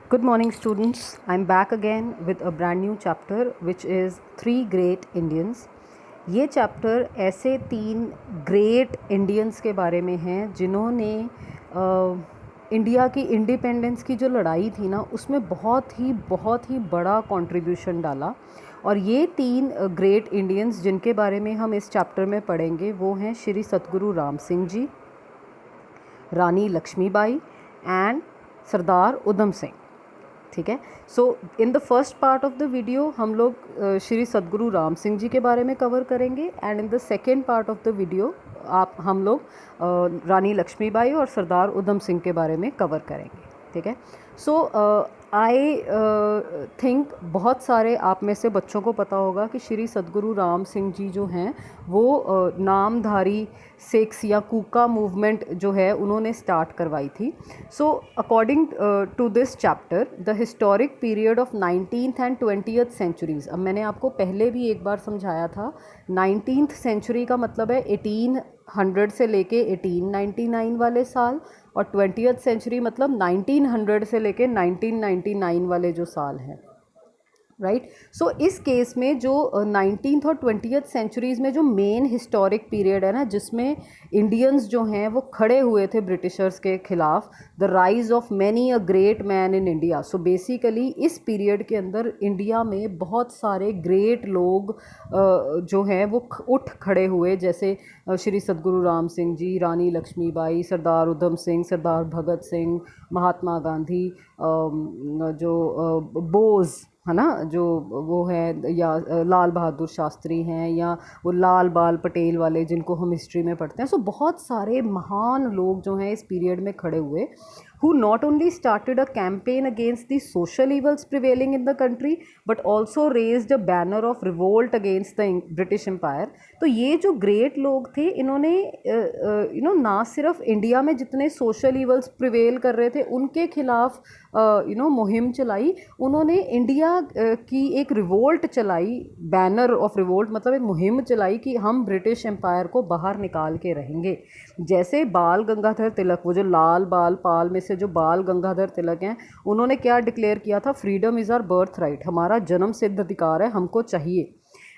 Good morning, students. I'm back again with a brand new chapter which is Three Great Indians. ये chapter ऐसे तीन great Indians के बारे में है जिन्होंने इंडिया की इंडिपेंडेंस की जो लड़ाई थी ना उसमें बहुत ही बड़ा कंट्रीब्यूशन डाला। और ये तीन ग्रेट इंडियंस जिनके बारे में हम इस चैप्टर में पढ़ेंगे वो हैं श्री सतगुरु राम सिंह जी, रानी लक्ष्मीबाई एंड सरदार उधम सिंह। ठीक है। So in the first part of the video हम लोग श्री सतगुरु राम सिंह जी के बारे में कवर करेंगे and in the second part of the video हम लोग रानी लक्ष्मीबाई और सरदार उधम सिंह के बारे में कवर करेंगे। ठीक है। सो आई थिंक बहुत सारे आप में से बच्चों को पता होगा कि श्री सतगुरु राम सिंह जी जो हैं वो नामधारी सिख्स या कूका मूवमेंट जो है उन्होंने स्टार्ट करवाई थी। So according to this chapter the historic period of 19th and 20th centuries. अब मैंने आपको पहले भी एक बार समझाया था 19th सेंचुरी का मतलब है 1800 से लेके 1899 वाले साल और 20th सेंचुरी मतलब 1900 से लेके 1999 वाले जो साल हैं। राइट। सो इस केस में जो 19th और 20th सेंचुरीज़ में जो मेन हिस्टोरिक पीरियड है ना जिसमें इंडियंस जो हैं वो खड़े हुए थे ब्रिटिशर्स के ख़िलाफ़, the rise of many a great man in India. So basically इस पीरियड के अंदर इंडिया में बहुत सारे ग्रेट लोग जो हैं वो उठ खड़े हुए, जैसे श्री सतगुरु राम सिंह जी, रानी लक्ष्मीबाई, सरदार उधम सिंह, सरदार भगत सिंह, महात्मा गांधी, जो बोस है ना जो वो है, या लाल बहादुर शास्त्री हैं, या वो लाल बाल पटेल वाले जिनको हम हिस्ट्री में पढ़ते हैं। सो बहुत सारे महान लोग जो हैं इस पीरियड में खड़े हुए, who not only started a campaign against the social evils prevailing in the country but also raised a banner of revolt against the British Empire। तो ये जो ग्रेट लोग थे इन्होंने ना सिर्फ इंडिया में जितने सोशल ईवल्स प्रिवेल कर रहे थे उनके खिलाफ मुहिम चलाई, उन्होंने इंडिया की एक रिवोल्ट चलाई, बैनर ऑफ रिवोल्ट मतलब एक मुहिम चलाई कि हम ब्रिटिश एम्पायर को बाहर निकाल के रहेंगे। जैसे बाल गंगाधर तिलक, वो जो लाल बाल पाल में से जो बाल गंगाधर तिलक हैं, उन्होंने क्या डिक्लेयर किया था, freedom is our birthright, हमारा जन्म सिद्ध अधिकार है, हमको चाहिए।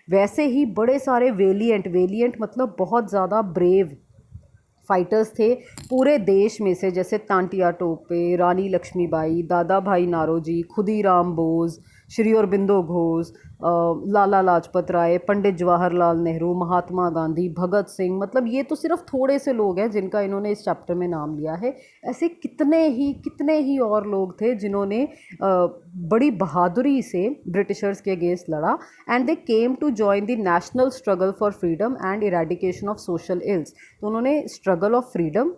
वैसे ही बड़े सारे वेलिएंट मतलब बहुत ज़्यादा ब्रेव फाइटर्स थे पूरे देश में से, जैसे तांटिया टोपे, रानी लक्ष्मीबाई, दादा भाई नारोजी, खुदीराम बोस, श्री अरबिंदो घोष, लाला लाजपत राय, पंडित जवाहरलाल नेहरू, महात्मा गांधी, भगत सिंह, मतलब ये तो सिर्फ थोड़े से लोग हैं जिनका इन्होंने इस चैप्टर में नाम लिया है। ऐसे कितने ही और लोग थे जिन्होंने बड़ी बहादुरी से ब्रिटिशर्स के अगेंस्ट लड़ा and they came to join the national struggle for freedom and eradication of social ills. तो उन्होंने स्ट्रगल ऑफ फ्रीडम,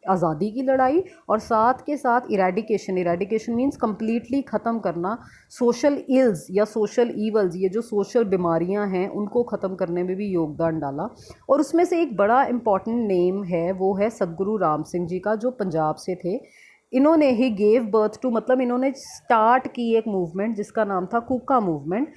आज़ादी की लड़ाई, और साथ के साथ इरेडिकेशन मीन्स कम्प्लीटली ख़त्म करना सोशल इल्स या सोशल ईवल्स, ये जो सोशल बीमारियां हैं उनको ख़त्म करने में भी योगदान डाला। और उसमें से एक बड़ा इम्पॉर्टेंट नेम है वो है सतगुरु राम सिंह जी का, जो पंजाब से थे। इन्होंने ही गेव बर्थ टू, मतलब इन्होंने स्टार्ट की एक मूवमेंट जिसका नाम था कूका मूवमेंट।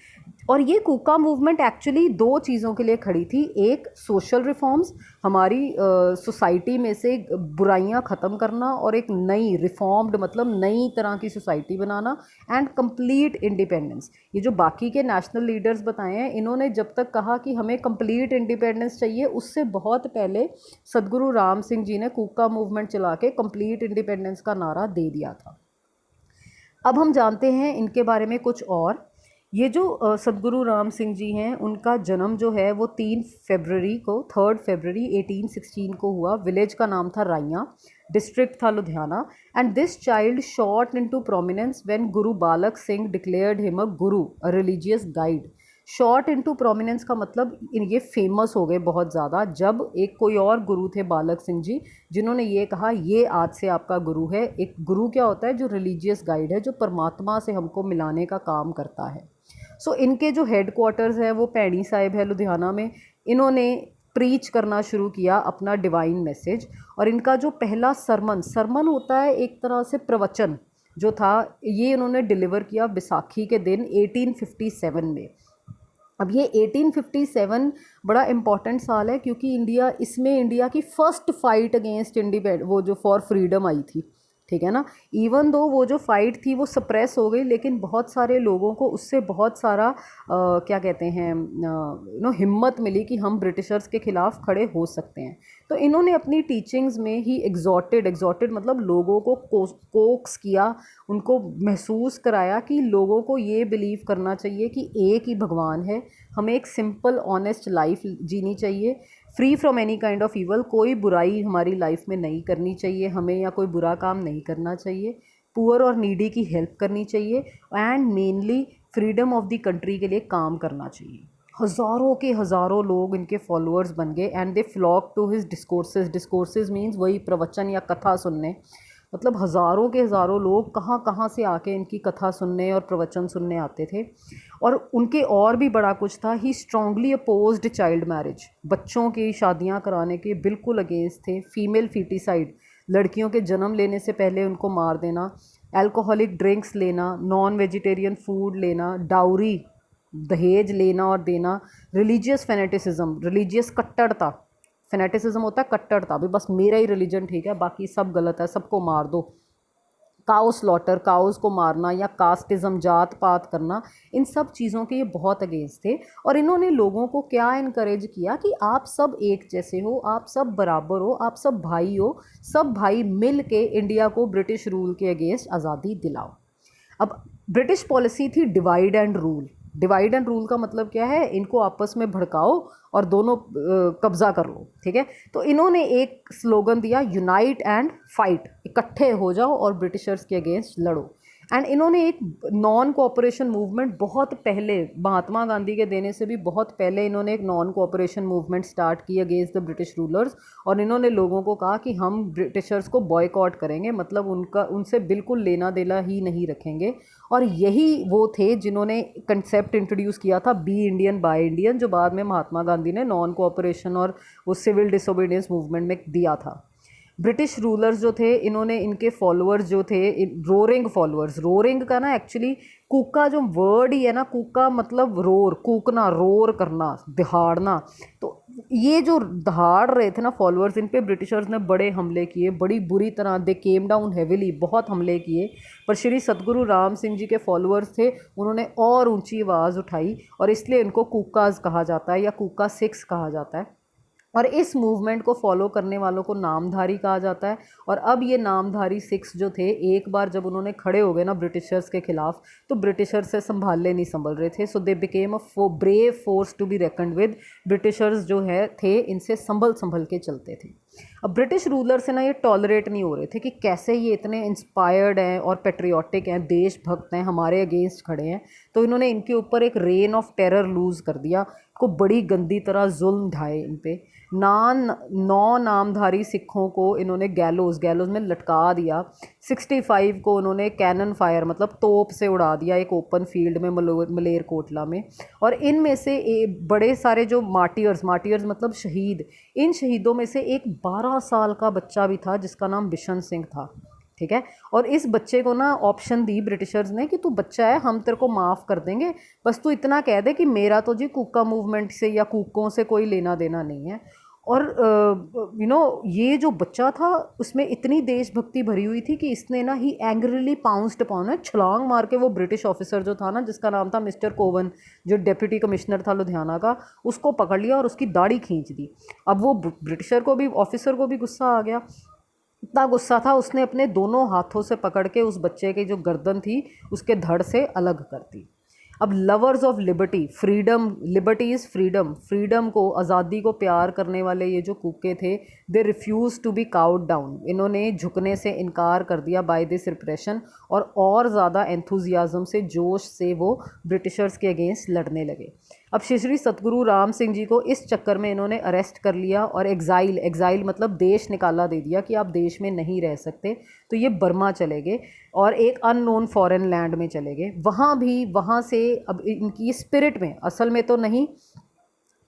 और ये कूका मूवमेंट एक्चुअली दो चीज़ों के लिए खड़ी थी, एक सोशल रिफॉर्म्स, हमारी सोसाइटी में से बुराइयां ख़त्म करना, और एक नई रिफॉर्म्ड मतलब नई तरह की society banana, and complete independence. ये जो बाकी के नेशनल लीडर्स बताए हैं, इन्होंने जब तक कहा कि हमें कंप्लीट इंडिपेंडेंस चाहिए, उससे बहुत पहले सतगुरु राम सिंह जी ने कूका मूवमेंट चला के कंप्लीट इंडिपेंडेंस का नारा दे दिया था। अब हम जानते हैं इनके बारे में कुछ और। ये जो सतगुरु राम सिंह जी हैं उनका जन्म जो है वो 3 फरवरी को 3 फरवरी 1816 को हुआ। विलेज का नाम था राइयाँ, डिस्ट्रिक्ट था Ludhiana. And this child shot into prominence when गुरु बालक Singh declared him a Guru, a religious guide. Shot into prominence का मतलब ये फेमस हो गए बहुत ज़्यादा जब एक कोई और गुरु थे बालक सिंह जी, जिन्होंने ये कहा ये आज से आपका गुरु है। एक गुरु क्या होता है, जो रिलीजियस गाइड है, जो परमात्मा से हमको मिलाने का काम करता है। सो इनके जो हेड क्वार्टर्स है वो पैणी साहिब है लुधियाना में। इन्होंने प्रीच करना शुरू किया अपना डिवाइन मैसेज, और इनका जो पहला सरमन होता है एक तरह से प्रवचन जो था, ये इन्होंने डिलीवर किया बैसाखी के दिन 1857 में। अब ये 1857 बड़ा इम्पॉर्टेंट साल है क्योंकि इंडिया की फ़र्स्ट फाइट अगेंस्ट वो जो फॉर फ्रीडम आई थी। ठीक है ना। इवन दो वो जो फाइट थी वो सप्रेस हो गई, लेकिन बहुत सारे लोगों को उससे बहुत सारा क्या कहते हैं हिम्मत मिली कि हम ब्रिटिशर्स के ख़िलाफ़ खड़े हो सकते हैं। तो इन्होंने अपनी टीचिंग्स में ही एग्जॉर्टेड मतलब लोगों को कोक्स किया, उनको महसूस कराया कि लोगों को ये बिलीव करना चाहिए कि एक ही भगवान है, हमें एक सिंपल ऑनेस्ट लाइफ जीनी चाहिए, free from any kind of evil, कोई बुराई हमारी लाइफ में नहीं करनी चाहिए हमें, या कोई बुरा काम नहीं करना चाहिए, पुअर और नीडी की हेल्प करनी चाहिए, and mainly freedom of the country के लिए काम करना चाहिए। हज़ारों के हज़ारों लोग इनके फॉलोअर्स बन गए and they flock to his discourses means वही प्रवचन या कथा सुनने, मतलब हज़ारों के हज़ारों लोग कहाँ कहाँ से आके इनकी कथा सुनने और प्रवचन सुनने आते थे। और उनके और भी बड़ा कुछ था, ही स्ट्रांगली अपोज्ड चाइल्ड मैरिज, बच्चों की शादियाँ कराने के बिल्कुल अगेंस्ट थे। फीमेल फीटिसाइड, लड़कियों के जन्म लेने से पहले उनको मार देना, अल्कोहलिक ड्रिंक्स लेना, नॉन वेजिटेरियन फूड लेना, डाउरी दहेज लेना और देना, रिलीजियस फेनेटिसिज्म, रिलीजियस कट्टरता, फेनेटिसिज्म होता है कट्टरता, भी बस मेरा ही रिलीजन ठीक है बाकी सब गलत है, सबको मार दो, काउ स्लॉटर, काउस को मारना, या कास्टिज्म, जात पात करना, इन सब चीज़ों के ये बहुत अगेंस्ट थे। और इन्होंने लोगों को क्या इनकरेज किया कि आप सब एक जैसे हो, आप सब बराबर हो, आप सब भाई हो, सब भाई मिल के इंडिया को ब्रिटिश रूल के अगेंस्ट आज़ादी दिलाओ। अब ब्रिटिश पॉलिसी थी divide and rule. Divide and rule का मतलब क्या है, इनको आपस में भड़काओ और दोनों कब्जा कर लो, ठीक है। तो इन्होंने एक स्लोगन दिया, यूनाइट एंड फाइट, इकट्ठे हो जाओ और ब्रिटिशर्स के अगेंस्ट लड़ो। एंड इन्होंने एक नॉन कोऑपरेशन मूवमेंट बहुत पहले, महात्मा गांधी के देने से भी बहुत पहले, इन्होंने एक नॉन कोऑपरेशन मूवमेंट स्टार्ट की अगेंस्ट द ब्रिटिश रूलर्स। और इन्होंने लोगों को कहा कि हम ब्रिटिशर्स को बॉयकॉट करेंगे, मतलब उनसे बिल्कुल लेना देना ही नहीं रखेंगे। और यही वो थे जिन्होंने कंसेप्ट इंट्रोड्यूस किया था बी इंडियन बाय इंडियन, जो बाद में महात्मा गांधी ने नॉन कोऑपरेशन और वो सिविल डिसोबीडियंस मूवमेंट में दिया था। ब्रिटिश रूलर्स जो थे, इन्होंने इनके फॉलोअर्स जो थे, रोरिंग फॉलोअर्स, रोरिंग का ना एक्चुअली कूका जो वर्ड ही है ना, कूका मतलब रोर, कूकना, रोर करना, दहाड़ना। तो ये जो दहाड़ रहे थे ना फॉलोअर्स, इन पे ब्रिटिशर्स ने बड़े हमले किए, बड़ी बुरी तरह, दे केम डाउन हेविली, बहुत हमले किए। पर श्री सतगुरु राम सिंह जी के फॉलोअर्स थे, उन्होंने और ऊंची आवाज़ उठाई, और इसलिए इनको कूकाज कहा जाता है या कूका सिक्स कहा जाता है। और इस मूवमेंट को फॉलो करने वालों को नामधारी कहा जाता है। और अब ये नामधारी सिक्स जो थे, एक बार जब उन्होंने खड़े हो गए ना ब्रिटिशर्स के खिलाफ, तो ब्रिटिशर्स से संभालने नहीं संभल रहे थे। So they became a brave force to be reckoned with. Britishers जो है थे, इनसे संभल के चलते थे। अब ब्रिटिश रूलर से ना ये टॉलरेट नहीं हो रहे थे कि कैसे ये इतने इंस्पायर्ड हैं और पेट्रियाटिक हैं, देशभक्त हैं, हमारे अगेंस्ट खड़े हैं। तो इन्होंने इनके ऊपर एक रेन ऑफ टेरर लूज़ कर दिया, को बड़ी गंदी तरह जुल्म ढाए इन पे। 9 नामधारी सिखों को इन्होंने गैलोज में लटका दिया। 65 को उन्होंने कैनन फायर मतलब तोप से उड़ा दिया एक ओपन फील्ड में मलेरकोटला में। और इनमें से बड़े सारे जो मार्टियर्स मतलब शहीद, इन शहीदों में से एक 12 साल का बच्चा भी था जिसका नाम बिशन सिंह था, ठीक है। और इस बच्चे को ना ऑप्शन दी ब्रिटिशर्स ने कि तू बच्चा है, हम तेरे को माफ़ कर देंगे, बस तू इतना कह दे कि मेरा तो जी कूका मूवमेंट से या कूकों से कोई लेना देना नहीं है। और ये जो बच्चा था उसमें इतनी देशभक्ति भरी हुई थी कि इसने ना ही एंग्रीली पाउंस्ड अपॉन है, छलांग मार के वो ब्रिटिश ऑफिसर जो था ना, जिसका नाम था मिस्टर कोवन, जो डिप्टी कमिश्नर था लुधियाना का, उसको पकड़ लिया और उसकी दाढ़ी खींच दी। अब वो ब्रिटिशर को भी, ऑफिसर को भी गुस्सा आ गया। इतना गुस्सा था, उसने अपने दोनों हाथों से पकड़ के उस बच्चे की जो गर्दन थी उसके धड़ से अलग कर दी। अब lovers of liberty, freedom, liberty is freedom, freedom को, आज़ादी को प्यार करने वाले ये जो कूके थे, they refuse to be cowed down, इन्होंने झुकने से इनकार कर दिया बाय दिस रिप्रेशन। और ज़्यादा एंथुजियाज़म से, जोश से वो ब्रिटिशर्स के अगेंस्ट लड़ने लगे। अब श्री सतगुरु राम सिंह जी को इस चक्कर में इन्होंने अरेस्ट कर लिया और एग्ज़ाइल मतलब देश निकाला दे दिया कि आप देश में नहीं रह सकते। तो ये बर्मा चले गए और एक अननोन फॉरेन लैंड में चले गए। वहाँ से अब इनकी स्पिरिट में, असल में तो नहीं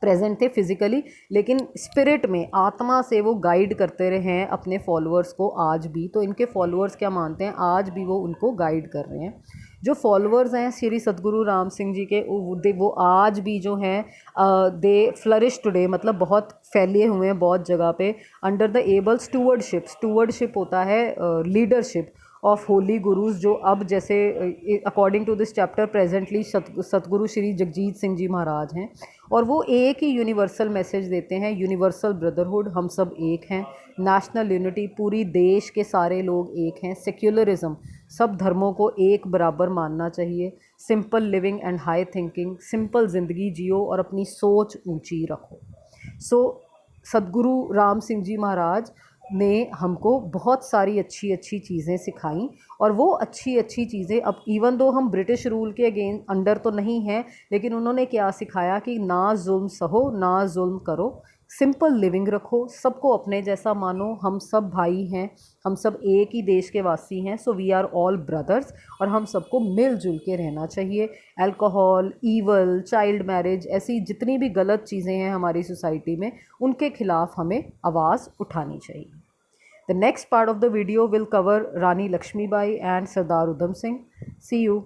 प्रेजेंट थे फिजिकली, लेकिन स्पिरिट में, आत्मा से वो गाइड करते रहे हैं अपने फॉलोअर्स को आज भी। तो इनके फॉलोअर्स क्या मानते हैं, आज भी वो उनको गाइड कर रहे हैं। जो फॉलोअर्स हैं श्री सद्गुरु राम सिंह जी के, वो आज भी जो हैं दे फ्लरिश टुडे, मतलब बहुत फैले हुए हैं बहुत जगह पे, अंडर द एबल स्टूवर्डशिप होता है लीडरशिप ऑफ होली गुरुज, जो अब जैसे according to this chapter presently Satguru Shri Jagjit Singh ji महाराज हैं। और वो एक ही यूनिवर्सल मैसेज देते हैं, यूनिवर्सल ब्रदरहुड, हम सब एक हैं, नेशनल यूनिटी, पूरी देश के सारे लोग एक हैं, सेक्युलरिज्म, सब धर्मों को एक बराबर मानना चाहिए, simple living and high thinking, simple ज़िंदगी जियो और अपनी सोच ऊंची रखो। सद्गुरु राम सिंह जी महाराज ने हमको बहुत सारी अच्छी अच्छी चीज़ें सिखाई, और वो अच्छी अच्छी चीज़ें अब इवन दो हम ब्रिटिश रूल के अगेंस्ट अंडर तो नहीं हैं, लेकिन उन्होंने क्या सिखाया कि ना जुल्म सहो ना जुल्म करो, सिंपल लिविंग रखो, सबको अपने जैसा मानो, हम सब भाई हैं, हम सब एक ही देश के वासी हैं, so we are all brothers, और हम सबको मिलजुल के रहना चाहिए। अल्कोहल, ईवल, चाइल्ड मैरिज, ऐसी जितनी भी गलत चीज़ें हैं हमारी सोसाइटी में, उनके खिलाफ हमें आवाज़ उठानी चाहिए। The next part of the video will cover Rani Lakshmibai and Sardar Udham Singh. See you.